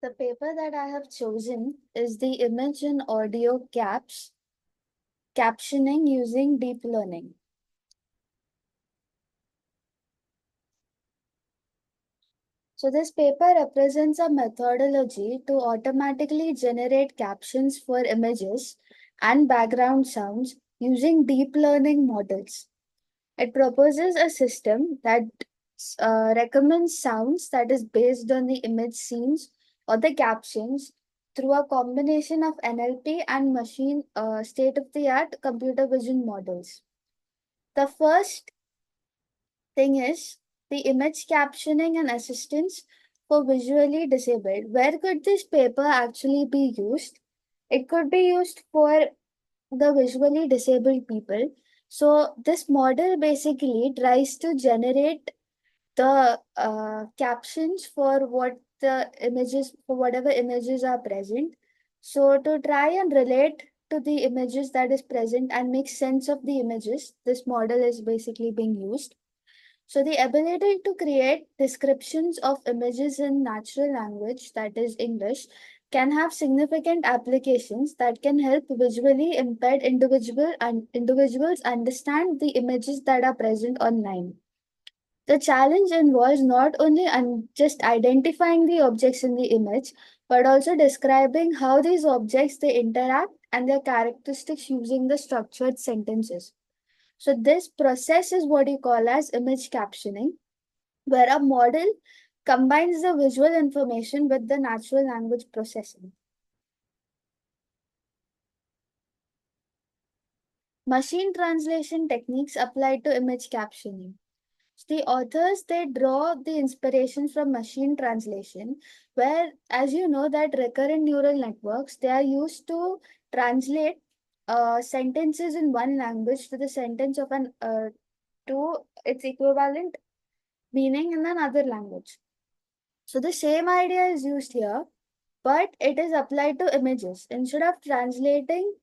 The paper that I have chosen is the image and audio captioning using deep learning. So this paper represents a methodology to automatically generate captions for images and background sounds using deep learning models. It proposes a system that recommends sounds that is based on the image scenes or the captions through a combination of NLP and machine state-of-the-art computer vision models. The first thing is the image captioning and assistance for visually disabled. Where could this paper actually be used? It could be used for the visually disabled people. So this model basically tries to generate the captions for what the images for whatever images are present. So to try and relate to the images that is present and make sense of the images, this model is basically being used. So the ability to create descriptions of images in natural language, that is English, can have significant applications that can help visually impaired individuals understand the images that are present online. The challenge involves not only just identifying the objects in the image, but also describing how these objects they interact and their characteristics using the structured sentences. So this process is what you call as image captioning, where a model combines the visual information with the natural language processing. Machine translation techniques applied to image captioning. The authors they draw the inspiration from machine translation, where, as you know, that recurrent neural networks they are used to translate sentences in one language to the sentence of an to its equivalent meaning in another language. So the same idea is used here, but it is applied to images. Instead of translating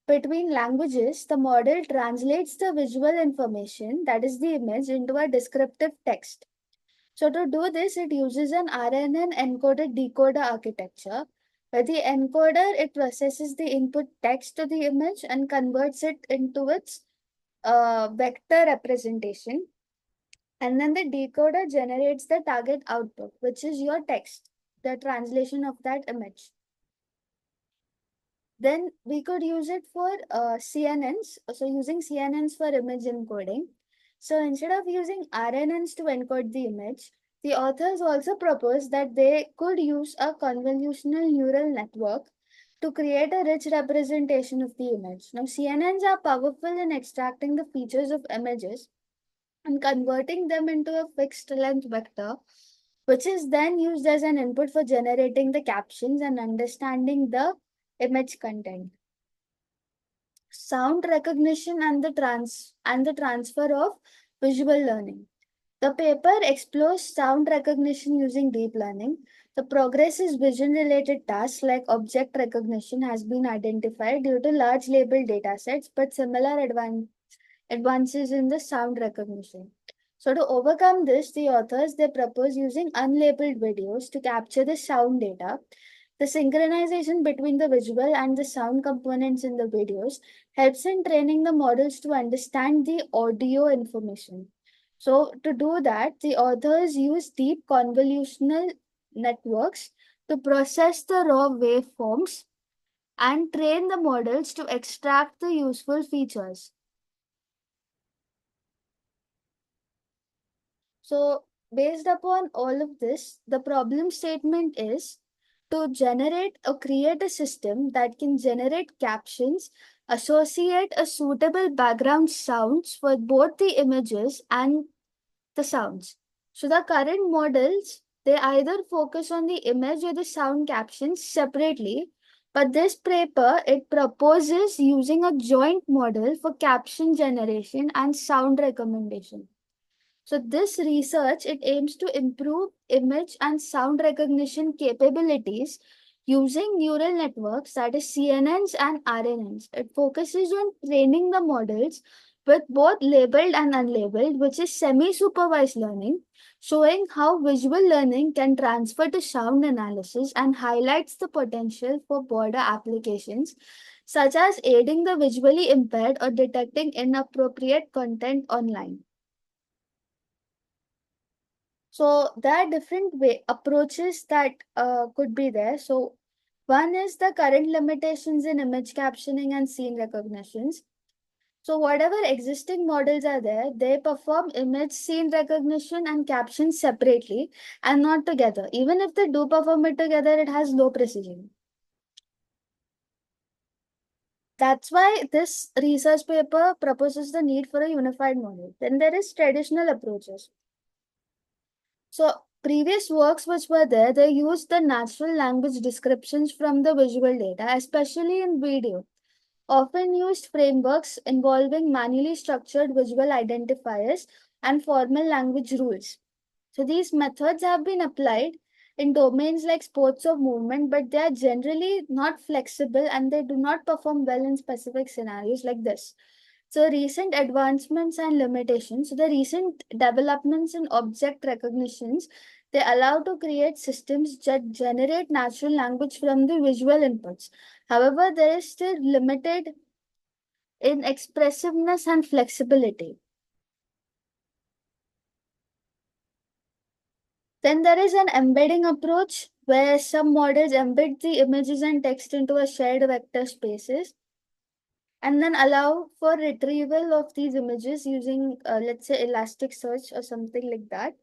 between languages, the model translates the visual information, that is the image, into a descriptive text. So to do this, it uses an RNN encoded decoder architecture, where the encoder it processes the input text to the image and converts it into its vector representation. And then the decoder generates the target output, which is your text, the translation of that image. Then we could use it for CNNs. So using CNNs for image encoding. So instead of using RNNs to encode the image, the authors also proposed that they could use a convolutional neural network to create a rich representation of the image. Now, CNNs are powerful in extracting the features of images and converting them into a fixed length vector, which is then used as an input for generating the captions and understanding the image content. Sound recognition and the transfer of visual learning. The paper explores sound recognition using deep learning. The progress is vision related tasks like object recognition has been identified due to large label datasets, but similar advances in the sound recognition. So to overcome this, the authors they propose using unlabeled videos to capture the sound data. The synchronization between the visual and the sound components in the videos helps in training the models to understand the audio information. So to do that, the authors use deep convolutional networks to process the raw waveforms and train the models to extract the useful features. So, based upon all of this, the problem statement is to generate or create a system that can generate captions, associate a suitable background sounds for both the images and the sounds. So, the current models they either focus on the image or the sound captions separately, but this paper it proposes using a joint model for caption generation and sound recommendation. So this research it aims to improve image and sound recognition capabilities using neural networks that is CNNs and RNNs. It focuses on training the models with both labeled and unlabeled, which is semi supervised learning, showing how visual learning can transfer to sound analysis and highlights the potential for broader applications, such as aiding the visually impaired or detecting inappropriate content online. So there are different way approaches that could be there. So one is the current limitations in image captioning and scene recognitions. So whatever existing models are there, they perform image scene recognition and captions separately and not together. Even if they do perform it together, it has low precision. That's why this research paper proposes the need for a unified model. Then there is traditional approaches. So previous works which were there, they used the natural language descriptions from the visual data, especially in video, often used frameworks involving manually structured visual identifiers and formal language rules. So these methods have been applied in domains like sports or movement, but they are generally not flexible and they do not perform well in specific scenarios like this. So recent advancements and limitations. So the recent developments in object recognitions, they allow to create systems that generate natural language from the visual inputs. However, there is still limited in expressiveness and flexibility. Then there is an embedding approach where some models embed the images and text into a shared vector spaces and then allow for retrieval of these images using, let's say, Elasticsearch or something like that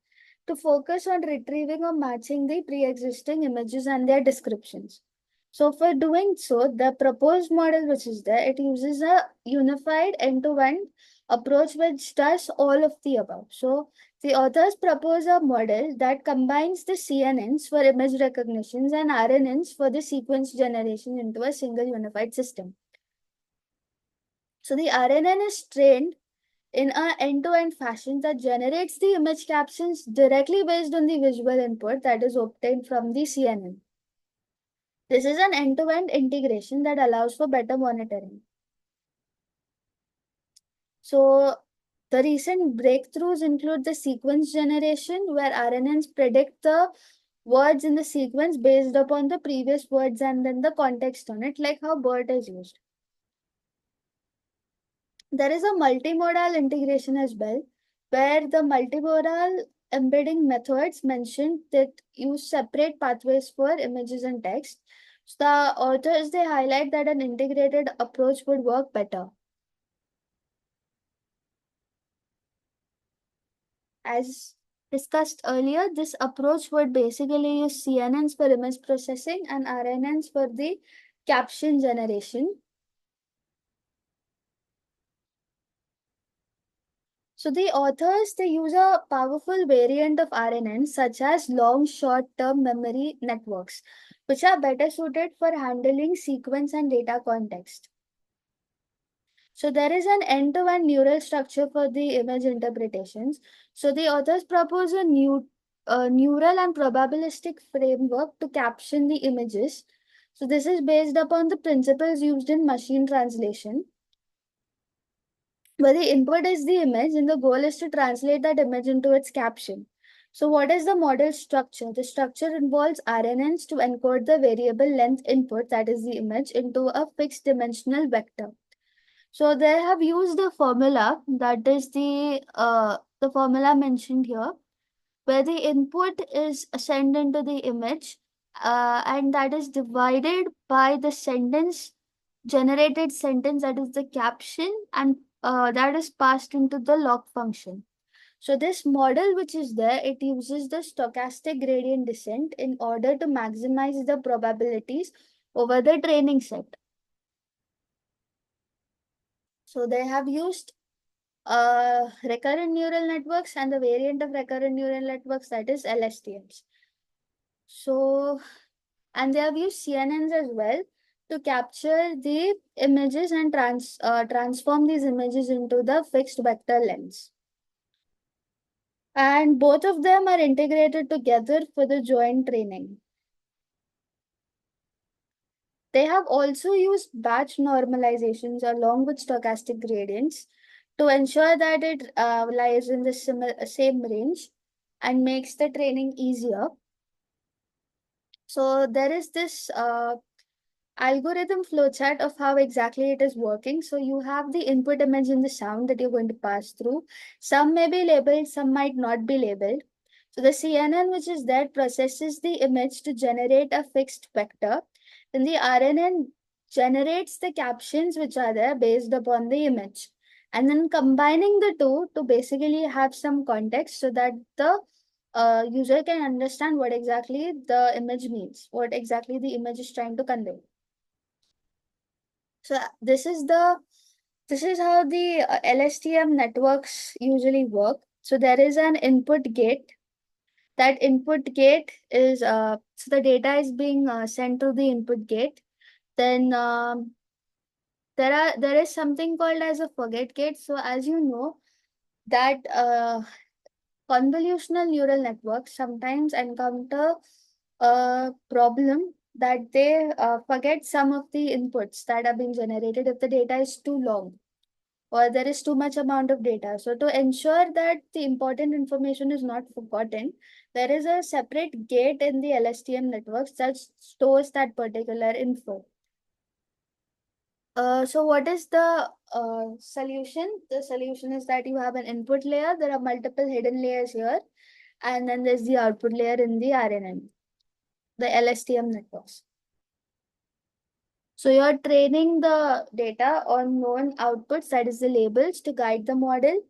to focus on retrieving or matching the pre-existing images and their descriptions. So for doing so, the proposed model which is there, it uses a unified end-to-end approach which does all of the above. So the authors propose a model that combines the CNNs for image recognitions and RNNs for the sequence generation into a single unified system. So the RNN is trained in a end-to-end fashion that generates the image captions directly based on the visual input that is obtained from the CNN. This is an end-to-end integration that allows for better monitoring. So the recent breakthroughs include the sequence generation, where RNNs predict the words in the sequence based upon the previous words and then the context on it, like how BERT is used. There is a multimodal integration as well, where the multimodal embedding methods mentioned that use separate pathways for images and text. So the authors they highlight that an integrated approach would work better. As discussed earlier, this approach would basically use CNNs for image processing and RNNs for the caption generation. So the authors they use a powerful variant of RNNs such as long short-term memory networks, which are better suited for handling sequence and data context. So there is an end-to-end neural structure for the image interpretations. So the authors propose a new neural and probabilistic framework to caption the images. So this is based upon the principles used in machine translation, where the input is the image and the goal is to translate that image into its caption. So what is the model structure? The structure involves RNNs to encode the variable length input, that is the image, into a fixed dimensional vector. So they have used the formula, that is the formula mentioned here, where the input is sent into the image and that is divided by the sentence, generated sentence, that is the caption, and that is passed into the log function. So this model which is there, it uses the stochastic gradient descent in order to maximize the probabilities over the training set. So they have used recurrent neural networks and the variant of recurrent neural networks, that is LSTMs. So, and they have used CNNs as well to capture the images and transform these images into the fixed vector lens. And both of them are integrated together for the joint training. They have also used batch normalizations along with stochastic gradients to ensure that it lies in the same range and makes the training easier. So there is this algorithm flowchart of how exactly it is working. So you have the input image and the sound that you're going to pass through. Some may be labeled, some might not be labeled. So the CNN, which is there, processes the image to generate a fixed vector. Then the RNN generates the captions which are there based upon the image. And then combining the two to basically have some context so that the user can understand what exactly the image means, what exactly the image is trying to convey. So this is how the LSTM networks usually work. So there is an input gate. That input gate is so the data is being sent to the input gate. Then there is something called as a forget gate. So as you know that convolutional neural networks sometimes encounter a problem that they forget some of the inputs that are being generated if the data is too long or there is too much amount of data. So to ensure that the important information is not forgotten, there is a separate gate in the LSTM networks that stores that particular info. So what is the solution? The solution is that you have an input layer. There are multiple hidden layers here, and then there's the output layer in the RNN, the LSTM networks. So you're training the data on known outputs, that is the labels, to guide the model.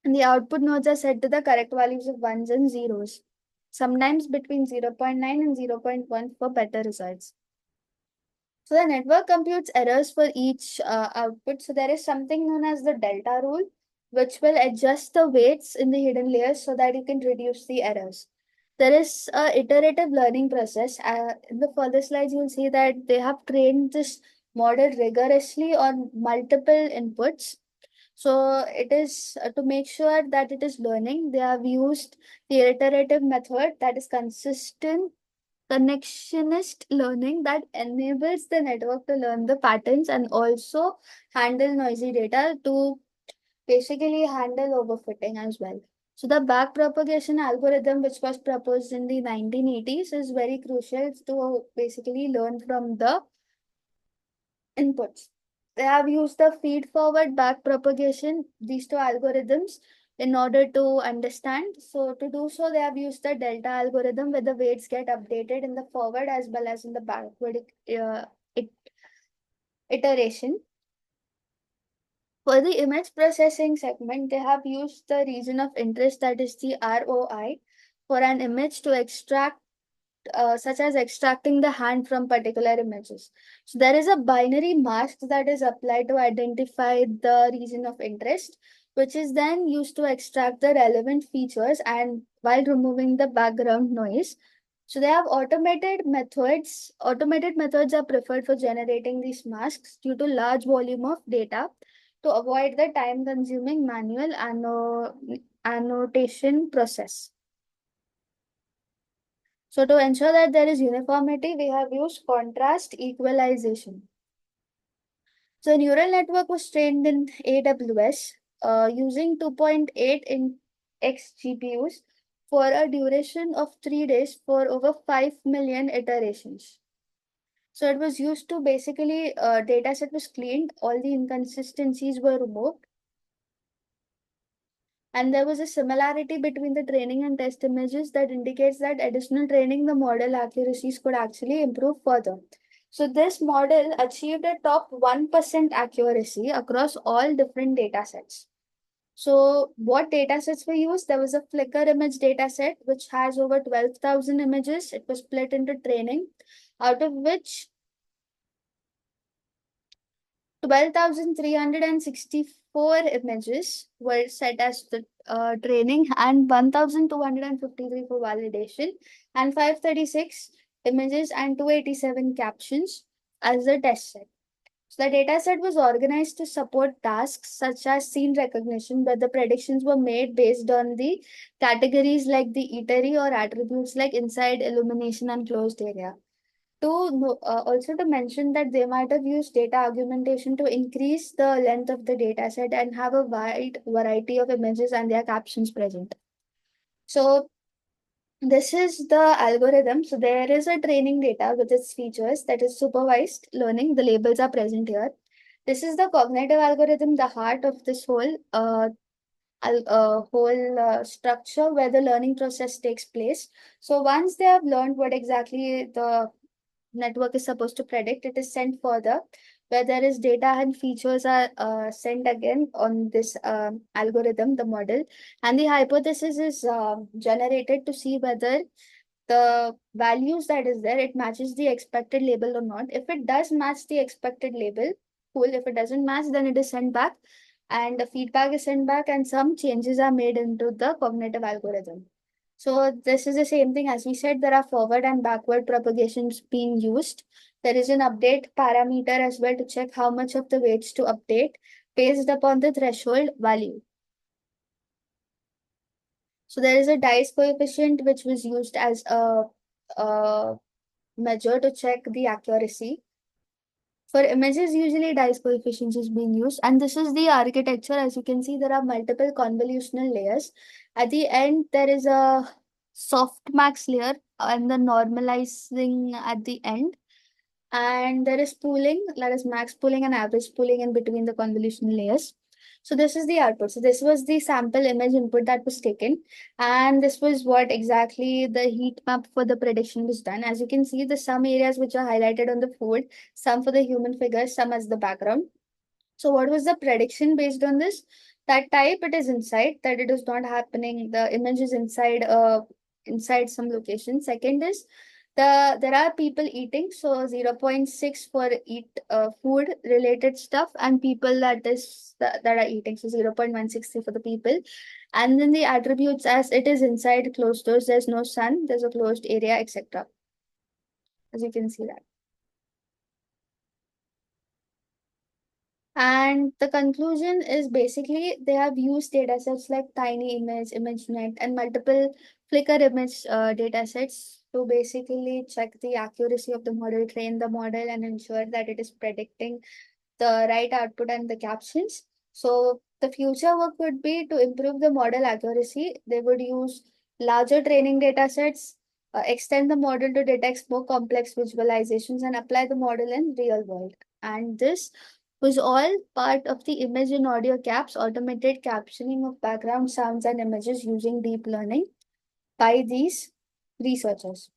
And the output nodes are set to the correct values of ones and zeros, sometimes between 0.9 and 0.1 for better results. So the network computes errors for each output. So there is something known as the delta rule, which will adjust the weights in the hidden layers so that you can reduce the errors. There is a iterative learning process. In the further slides, you'll see that they have trained this model rigorously on multiple inputs. So it is to make sure that it is learning. They have used the iterative method, that is consistent connectionist learning, that enables the network to learn the patterns and also handle noisy data to basically handle overfitting as well. So the backpropagation algorithm, which was proposed in the 1980s, is very crucial to basically learn from the inputs. They have used the feed forward backpropagation, these two algorithms, in order to understand. So to do so, they have used the delta algorithm where the weights get updated in the forward as well as in the backward it, iteration. For the image processing segment, they have used the region of interest, that is the ROI, for an image to extract such as extracting the hand from particular images. So there is a binary mask that is applied to identify the region of interest, which is then used to extract the relevant features and while removing the background noise. So they have automated methods. Automated methods are preferred for generating these masks due to large volume of data to avoid the time consuming manual annotation process. So to ensure that there is uniformity, we have used contrast equalization. So neural network was trained in AWS using 2.8 in X GPUs for a duration of 3 days for over 5 million iterations. So it was used to basically, data set was cleaned, all the inconsistencies were removed, and there was a similarity between the training and test images that indicates that additional training the model accuracies could actually improve further. So this model achieved a top 1% accuracy across all different data sets. So what data sets were used? There was a Flickr image data set which has over 12,000 images. It was split into training, out of which 12,364 images were set as the training and 1,253 for validation and 536 images and 287 captions as the test set. So the dataset was organized to support tasks such as scene recognition, where the predictions were made based on the categories like the eatery or attributes like inside illumination and closed area. also to mention that they might have used data augmentation to increase the length of the data set and have a wide variety of images and their captions present. So this is the algorithm. So there is a training data with its features, that is supervised learning. The labels are present here. This is the cognitive algorithm, the heart of this whole structure where the learning process takes place. So once they have learned what exactly the network is supposed to predict, it is sent further, where there is data and features are sent again on this algorithm, the model, and the hypothesis is generated to see whether the values that is there, it matches the expected label or not. If it does match the expected label, cool. If it doesn't match, then it is sent back, and the feedback is sent back, and some changes are made into the cognitive algorithm. So this is the same thing as we said. There are forward and backward propagations being used. There is an update parameter as well to check how much of the weights to update based upon the threshold value. So there is a dice coefficient which was used as a measure to check the accuracy. For images, usually dice coefficients is being used, and this is the architecture. As you can see, there are multiple convolutional layers. At the end, there is a softmax layer and the normalizing at the end. And there is pooling, that is max pooling and average pooling in between the convolutional layers. So this is the output. So this was the sample image input that was taken. And this was what exactly the heat map for the prediction was done. As you can see, the some areas which are highlighted on the food, some for the human figures, some as the background. So what was the prediction based on this? That type it is inside, that it is not happening. The image is inside some location. Second is there are people eating, so 0.6 for eat food related stuff, and people that are eating, so 0.163 for the people. And then the attributes as it is inside closed doors, there's no sun, there's a closed area, etc. As you can see that. And the conclusion is basically they have used datasets like Tiny Image, ImageNet, and multiple Flickr image datasets to basically check the accuracy of the model, train the model, and ensure that it is predicting the right output and the captions. So the future work would be to improve the model accuracy. They would use larger training data sets, extend the model to detect more complex visualizations, and apply the model in real world. And this was all part of the image and audio caps, automated captioning of background sounds and images using deep learning by these researchers.